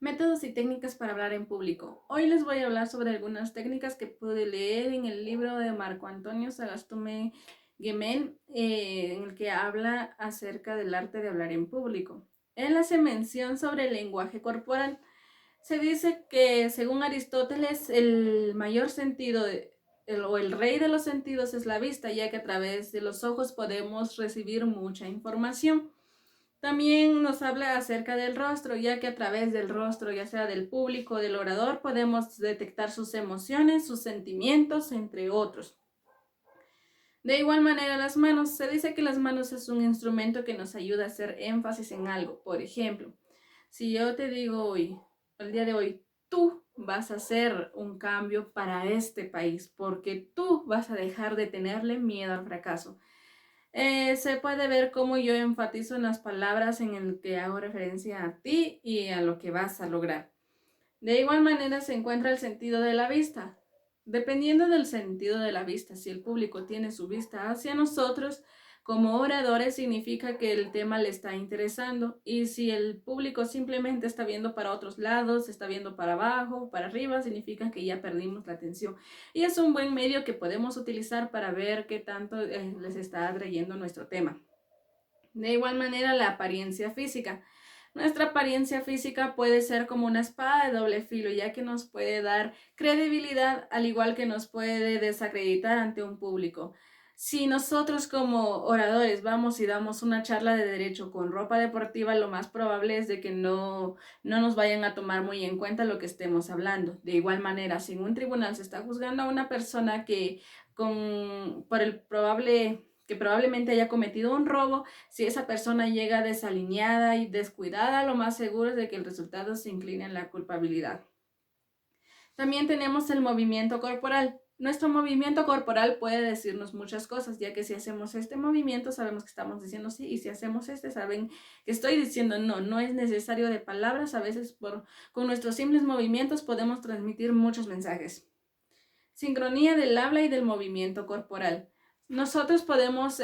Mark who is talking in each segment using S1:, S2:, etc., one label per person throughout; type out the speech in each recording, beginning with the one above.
S1: Métodos y técnicas para hablar en público. Hoy les voy a hablar sobre algunas técnicas que pude leer en el libro de Marco Antonio Sagastume Guimén, en el que habla acerca del arte de hablar en público. Él hace mención sobre el lenguaje corporal. Se dice que, según Aristóteles, el mayor sentido o el rey de los sentidos es la vista, ya que a través de los ojos podemos recibir mucha información. También nos habla acerca del rostro, ya que a través del rostro, ya sea del público o del orador, podemos detectar sus emociones, sus sentimientos, entre otros. De igual manera, las manos. Se dice que las manos es un instrumento que nos ayuda a hacer énfasis en algo. Por ejemplo, si yo te digo hoy, el día de hoy, tú vas a hacer un cambio para este país, porque tú vas a dejar de tenerle miedo al fracaso. Se puede ver cómo yo enfatizo en las palabras en el que hago referencia a ti y a lo que vas a lograr. De igual manera se encuentra el sentido de la vista. Dependiendo del sentido de la vista, si el público tiene su vista hacia nosotros, como oradores significa que el tema le está interesando, y si el público simplemente está viendo para otros lados, está viendo para abajo, para arriba, significa que ya perdimos la atención. Y es un buen medio que podemos utilizar para ver qué tanto les está atrayendo nuestro tema. De igual manera, la apariencia física. Nuestra apariencia física puede ser como una espada de doble filo, ya que nos puede dar credibilidad, al igual que nos puede desacreditar ante un público. Si nosotros como oradores vamos y damos una charla de derecho con ropa deportiva, lo más probable es de que no nos vayan a tomar muy en cuenta lo que estemos hablando. De igual manera, si en un tribunal se está juzgando a una persona por el que probablemente haya cometido un robo, si esa persona llega desalineada y descuidada, lo más seguro es de que el resultado se incline en la culpabilidad. También tenemos el movimiento corporal. Nuestro movimiento corporal puede decirnos muchas cosas, ya que si hacemos este movimiento sabemos que estamos diciendo sí, y si hacemos este saben que estoy diciendo no. No es necesario de palabras, a veces con nuestros simples movimientos podemos transmitir muchos mensajes. Sincronía del habla y del movimiento corporal. Nosotros podemos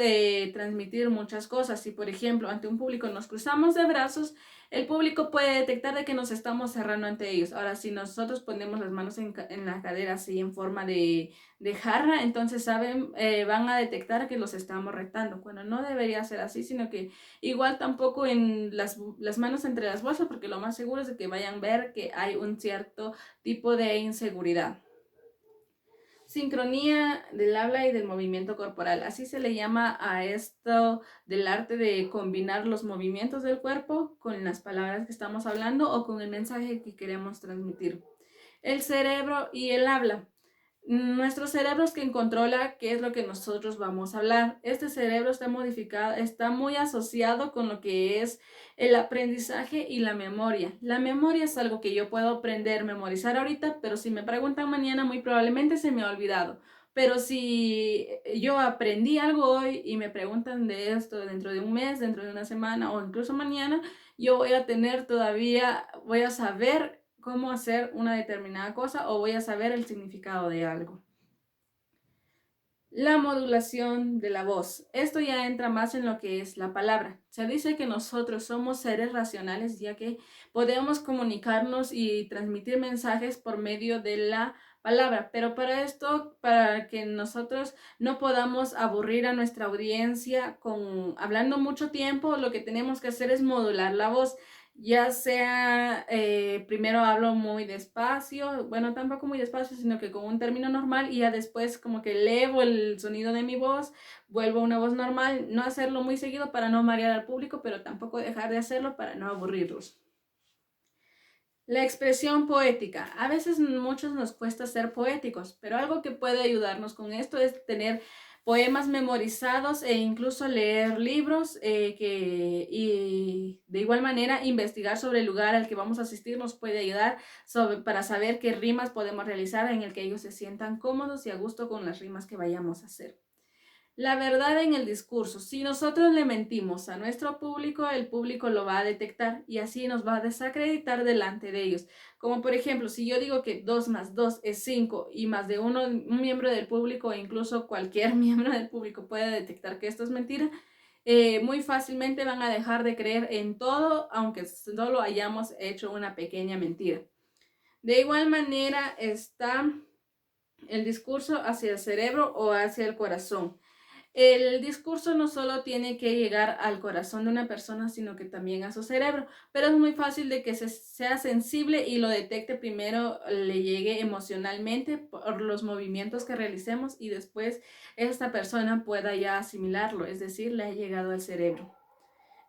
S1: transmitir muchas cosas. Si, por ejemplo, ante un público nos cruzamos de brazos, el público puede detectar de que nos estamos cerrando ante ellos. Ahora, si nosotros ponemos las manos en la cadera así en forma de jarra, entonces van a detectar que los estamos retando. Bueno, no debería ser así, sino que igual tampoco en las manos entre las bolsas, porque lo más seguro es de que vayan a ver que hay un cierto tipo de inseguridad. Sincronía del habla y del movimiento corporal. Así se le llama a esto del arte de combinar los movimientos del cuerpo con las palabras que estamos hablando o con el mensaje que queremos transmitir. El cerebro y el habla. Nuestro cerebro es quien controla qué es lo que nosotros vamos a hablar. Este cerebro está modificado, está muy asociado con lo que es el aprendizaje y la memoria. La memoria es algo que yo puedo aprender, memorizar ahorita, pero si me preguntan mañana, muy probablemente se me ha olvidado. Pero si yo aprendí algo hoy y me preguntan de esto dentro de un mes, dentro de una semana o incluso mañana, yo voy a saber cómo hacer una determinada cosa o voy a saber el significado de algo. La modulación de la voz. Esto ya entra más en lo que es la palabra. Se dice que nosotros somos seres racionales, ya que podemos comunicarnos y transmitir mensajes por medio de la palabra, pero para esto, para que nosotros no podamos aburrir a nuestra audiencia hablando mucho tiempo, lo que tenemos que hacer es modular la voz. Ya sea, primero hablo muy despacio, bueno, tampoco muy despacio, sino que con un término normal, y ya después como que elevo el sonido de mi voz, vuelvo a una voz normal. No hacerlo muy seguido para no marear al público, pero tampoco dejar de hacerlo para no aburrirlos. La expresión poética. A veces muchos nos cuesta ser poéticos, pero algo que puede ayudarnos con esto es tener poemas memorizados e incluso leer libros, y de igual manera investigar sobre el lugar al que vamos a asistir nos puede ayudar para saber qué rimas podemos realizar en el que ellos se sientan cómodos y a gusto con las rimas que vayamos a hacer. La verdad en el discurso. Si nosotros le mentimos a nuestro público, el público lo va a detectar y así nos va a desacreditar delante de ellos. Como por ejemplo, si yo digo que 2 más 2 es 5 y más de un miembro del público o incluso cualquier miembro del público puede detectar que esto es mentira, muy fácilmente van a dejar de creer en todo, aunque solo hayamos hecho una pequeña mentira. De igual manera está el discurso hacia el cerebro o hacia el corazón. El discurso no solo tiene que llegar al corazón de una persona, sino que también a su cerebro, pero es muy fácil de que sea sensible y lo detecte primero, le llegue emocionalmente por los movimientos que realicemos y después esta persona pueda ya asimilarlo, es decir, le ha llegado al cerebro.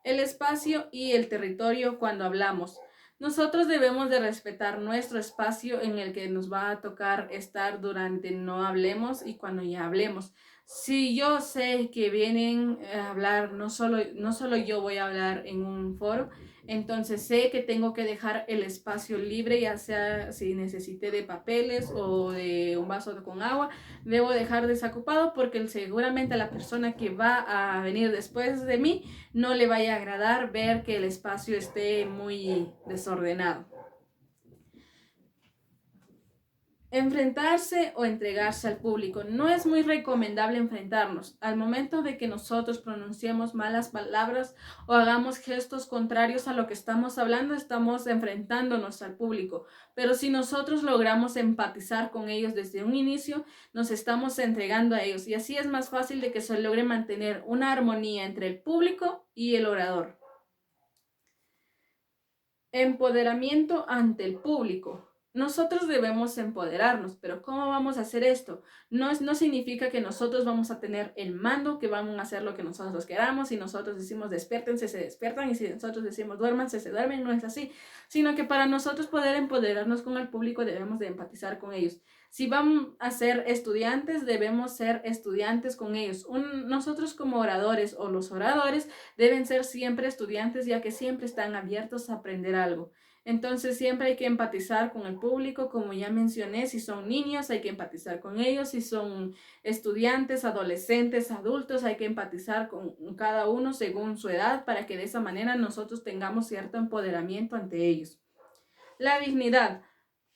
S1: El espacio y el territorio cuando hablamos. Nosotros debemos de respetar nuestro espacio en el que nos va a tocar estar durante no hablemos y cuando ya hablemos. Si yo sé que vienen a hablar, no solo yo voy a hablar en un foro, entonces sé que tengo que dejar el espacio libre, ya sea si necesite de papeles o de un vaso con agua, debo dejar desocupado porque seguramente a la persona que va a venir después de mí no le vaya a agradar ver que el espacio esté muy desordenado. Enfrentarse o entregarse al público. No es muy recomendable enfrentarnos. Al momento de que nosotros pronunciemos malas palabras o hagamos gestos contrarios a lo que estamos hablando, estamos enfrentándonos al público. Pero si nosotros logramos empatizar con ellos desde un inicio, nos estamos entregando a ellos. Y así es más fácil de que se logre mantener una armonía entre el público y el orador. Empoderamiento ante el público. Nosotros debemos empoderarnos, pero ¿cómo vamos a hacer esto? No significa que nosotros vamos a tener el mando, que vamos a hacer lo que nosotros queramos. Si nosotros decimos despiértense, se despiertan, y si nosotros decimos duérmanse, se duermen. No es así, sino que para nosotros poder empoderarnos con el público debemos de empatizar con ellos. Si vamos a ser estudiantes, debemos ser estudiantes con ellos. Nosotros como oradores o los oradores deben ser siempre estudiantes, ya que siempre están abiertos a aprender algo. Entonces siempre hay que empatizar con el público, como ya mencioné. Si son niños hay que empatizar con ellos, si son estudiantes, adolescentes, adultos, hay que empatizar con cada uno según su edad, para que de esa manera nosotros tengamos cierto empoderamiento ante ellos. La dignidad.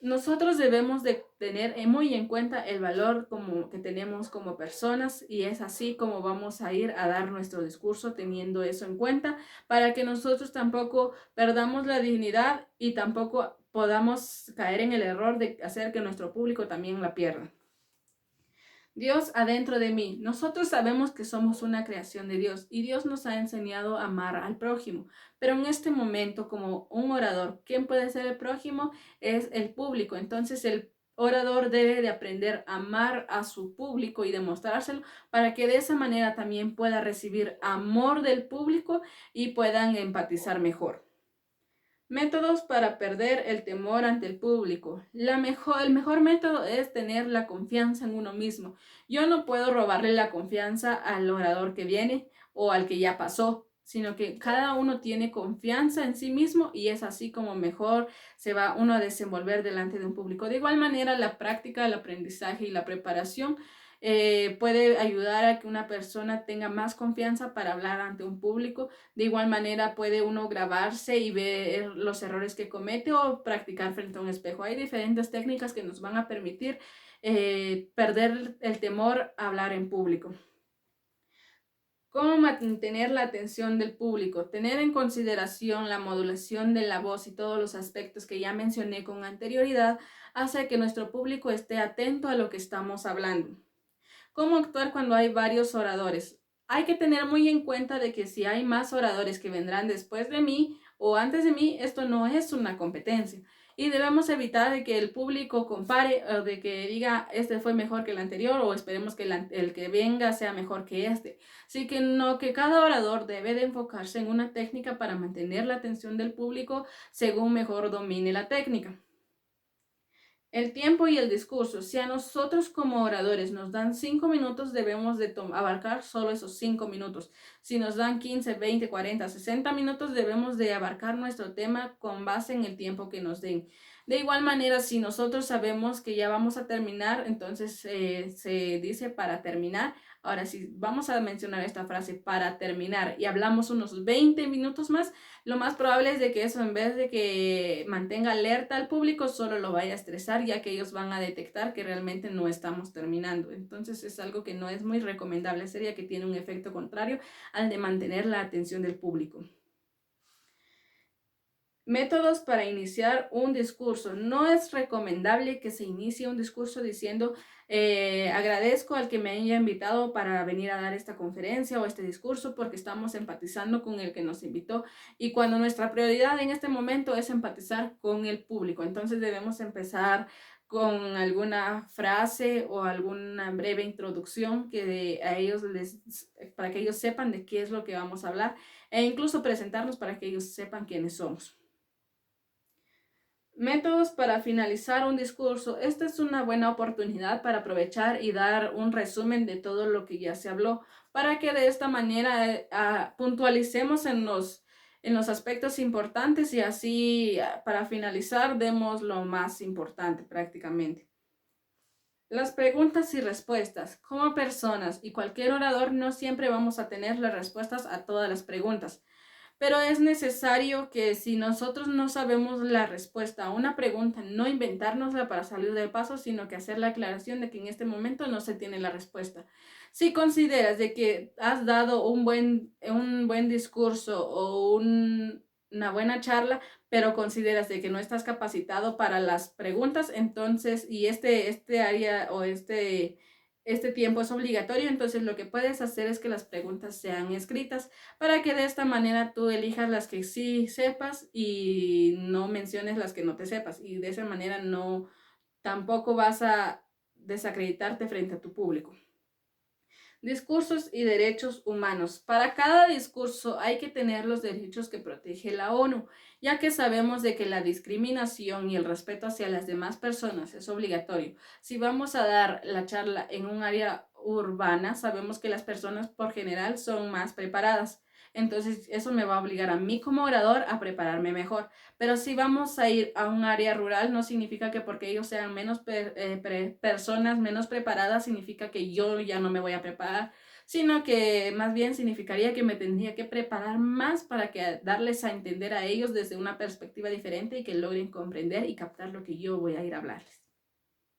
S1: Nosotros debemos de tener muy en cuenta el valor que tenemos como personas, y es así como vamos a ir a dar nuestro discurso, teniendo eso en cuenta, para que nosotros tampoco perdamos la dignidad y tampoco podamos caer en el error de hacer que nuestro público también la pierda. Dios adentro de mí. Nosotros sabemos que somos una creación de Dios y Dios nos ha enseñado a amar al prójimo. Pero en este momento, como un orador, ¿quién puede ser el prójimo? Es el público. Entonces el orador debe de aprender a amar a su público y demostrárselo, para que de esa manera también pueda recibir amor del público y puedan empatizar mejor. Métodos para perder el temor ante el público. El mejor método es tener la confianza en uno mismo. Yo no puedo robarle la confianza al orador que viene o al que ya pasó, sino que cada uno tiene confianza en sí mismo, y es así como mejor se va uno a desenvolver delante de un público. De igual manera, la práctica, el aprendizaje y la preparación puede ayudar a que una persona tenga más confianza para hablar ante un público. De igual manera puede uno grabarse y ver los errores que comete o practicar frente a un espejo. Hay diferentes técnicas que nos van a permitir perder el temor a hablar en público. ¿Cómo mantener la atención del público? Tener en consideración la modulación de la voz y todos los aspectos que ya mencioné con anterioridad hace que nuestro público esté atento a lo que estamos hablando. ¿Cómo actuar cuando hay varios oradores? Hay que tener muy en cuenta de que si hay más oradores que vendrán después de mí o antes de mí, esto no es una competencia. Y debemos evitar de que el público compare o de que diga este fue mejor que el anterior, o esperemos que el que venga sea mejor que este. Así que no, que cada orador debe de enfocarse en una técnica para mantener la atención del público según mejor domine la técnica. El tiempo y el discurso. Si a nosotros como oradores nos dan 5 minutos, debemos de abarcar solo esos 5 minutos. Si nos dan 15, 20, 40, 60 minutos, debemos de abarcar nuestro tema con base en el tiempo que nos den. De igual manera, si nosotros sabemos que ya vamos a terminar, entonces se dice para terminar. Ahora, si vamos a mencionar esta frase para terminar y hablamos unos 20 minutos más, lo más probable es de que eso, en vez de que mantenga alerta al público, solo lo vaya a estresar, ya que ellos van a detectar que realmente no estamos terminando. Entonces es algo que no es muy recomendable, sería que tiene un efecto contrario al de mantener la atención del público. Métodos para iniciar un discurso. No es recomendable que se inicie un discurso diciendo agradezco al que me haya invitado para venir a dar esta conferencia o este discurso porque estamos empatizando con el que nos invitó, y cuando nuestra prioridad en este momento es empatizar con el público. Entonces debemos empezar con alguna frase o alguna breve introducción que a ellos para que ellos sepan de qué es lo que vamos a hablar, e incluso presentarnos para que ellos sepan quiénes somos. Métodos para finalizar un discurso. Esta es una buena oportunidad para aprovechar y dar un resumen de todo lo que ya se habló, para que de esta manera puntualicemos en los aspectos importantes, y así para finalizar demos lo más importante prácticamente. Las preguntas y respuestas. Como personas y cualquier orador, no siempre vamos a tener las respuestas a todas las preguntas. Pero es necesario que si nosotros no sabemos la respuesta a una pregunta, no inventárnosla para salir del paso, sino que hacer la aclaración de que en este momento no se tiene la respuesta. Si consideras de que has dado un buen discurso o una buena charla, pero consideras de que no estás capacitado para las preguntas, entonces, y este área o este tiempo es obligatorio, entonces lo que puedes hacer es que las preguntas sean escritas, para que de esta manera tú elijas las que sí sepas y no menciones las que no te sepas, y de esa manera no tampoco vas a desacreditarte frente a tu público. Discursos y derechos humanos. Para cada discurso hay que tener los derechos que protege la ONU, ya que sabemos de que la discriminación y el respeto hacia las demás personas es obligatorio. Si vamos a dar la charla en un área urbana, sabemos que las personas por general son más preparadas. Entonces eso me va a obligar a mí como orador a prepararme mejor. Pero si vamos a ir a un área rural, no significa que porque ellos sean personas menos preparadas, significa que yo ya no me voy a preparar, sino que más bien significaría que me tendría que preparar más para darles a entender a ellos desde una perspectiva diferente y que logren comprender y captar lo que yo voy a ir a hablarles.